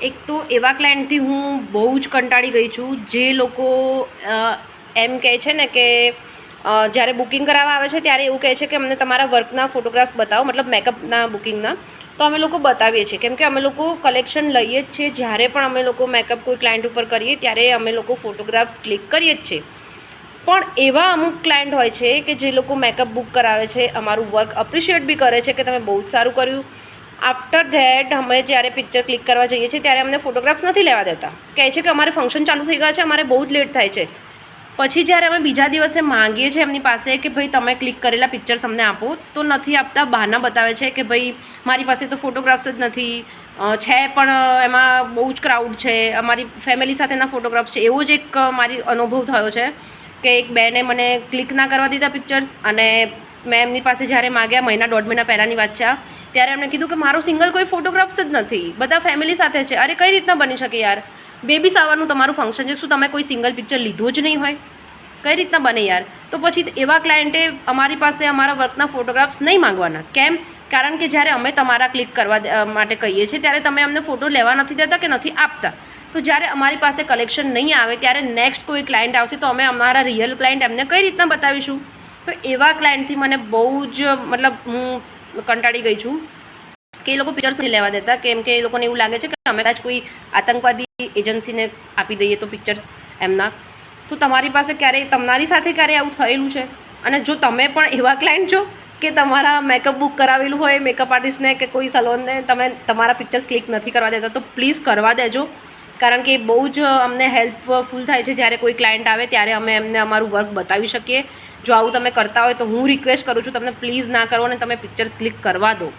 એક તો એવા ક્લાયન્ટથી હું બહુ જ કંટાળી ગઈ છું જે લોકો એમ કહે છે ને કે જ્યારે બુકિંગ કરાવવા આવે છે ત્યારે એવું કહે છે કે અમને તમારા વર્કના ફોટોગ્રાફ્સ બતાવો, મતલબ મેકઅપના બુકિંગના. તો અમે લોકો બતાવીએ છીએ, કેમ કે અમે લોકો કલેક્શન લઈએ જ છીએ. જ્યારે પણ અમે લોકો મેકઅપ કોઈ ક્લાયન્ટ ઉપર કરીએ ત્યારે અમે લોકો ફોટોગ્રાફ્સ ક્લિક કરીએ જ છીએ. પણ એવા અમુક ક્લાયન્ટ હોય છે કે જે લોકો મેકઅપ બુક કરાવે છે, અમારું વર્ક અપ્રિશિએટ બી કરે છે કે તમે બહુ જ સારું કર્યું. આફ્ટર ધેટ અમે જ્યારે પિક્ચર ક્લિક કરવા જઈએ છીએ ત્યારે અમને ફોટોગ્રાફ્સ નથી લેવા દેતા. કહે છે કે અમારે ફંક્શન ચાલુ થઈ ગયા છે, અમારે બહુ જ લેટ થાય છે. પછી જ્યારે અમે બીજા દિવસે માંગીએ છીએ એમની પાસે કે ભાઈ તમે ક્લિક કરેલા પિક્ચર્સ અમને આપો, તો નથી આપતા. બહાના બતાવે છે કે ભાઈ મારી પાસે તો ફોટોગ્રાફ્સ જ નથી, છે પણ એમાં બહુ જ ક્રાઉડ છે, અમારી ફેમિલી સાથેના ફોટોગ્રાફ્સ છે. એવો જ એક મારી અનુભવ થયો છે કે એક બેને મને ક્લિક ના કરવા દીધા પિક્ચર્સ, અને મેં એમની પાસે જ્યારે માગ્યા, મહિના દોઢ મહિના પહેલાંની વાત છે, ત્યારે એમણે કીધું કે મારો સિંગલ કોઈ ફોટોગ્રાફ્સ જ નથી, બધા ફેમિલી સાથે છે. અરે કઈ રીતના બની શકે યાર? બેબી શાવરનું તમારું ફંક્શન છે, શું તમે કોઈ સિંગલ પિક્ચર લીધું જ નહીં હોય? કઈ રીતના બને યાર? તો પછી એવા ક્લાયન્ટે અમારી પાસે અમારા વર્કના ફોટોગ્રાફ્સ નહીં માંગવાના. કેમ? કારણ કે જ્યારે અમે તમારા ક્લિક કરવા માટે કહીએ છીએ ત્યારે તમે અમને ફોટો લેવા નથી દેતા કે નથી આપતા. તો જ્યારે અમારી પાસે કલેક્શન નહીં આવે ત્યારે નેક્સ્ટ કોઈ ક્લાયન્ટ આવશે તો અમે અમારા રિયલ ક્લાયન્ટ એમને કઈ રીતના બતાવીશું? તો એવા ક્લાયન્ટથી મને બહુ જ મતલબ હું કંટાળી ગઈ છું કે એ લોકો પિક્ચર્સ નહીં લેવા દેતા, કેમ કે એ લોકોને એવું લાગે છે કે અમે કદાચ કોઈ આતંકવાદી એજન્સીને આપી દઈએ તો પિક્ચર્સ એમના. શું તમારી પાસે ક્યારેય, તમારી સાથે ક્યારેય આવું થયેલું છે? અને જો તમે પણ એવા ક્લાયન્ટ છો કે તમારા મેકઅપ બુક કરાવેલું હોય મેકઅપ આર્ટિસ્ટને કે કોઈ સલોનને, તમે તમારા પિક્ચર્સ ક્લિક નથી કરવા દેતા, તો પ્લીઝ કરવા દેજો. કારણ કે બહુ જ અમને હેલ્પફુલ થાય છે જ્યારે કોઈ ક્લાયન્ટ આવે ત્યારે અમે એમને અમારું વર્ક બતાવી શકીએ. જો આવું તમે કરતા હોય તો હું રિક્વેસ્ટ કરું છું તમને પ્લીઝ ના કરો અને તમે પિક્ચર્સ ક્લિક કરવા દો.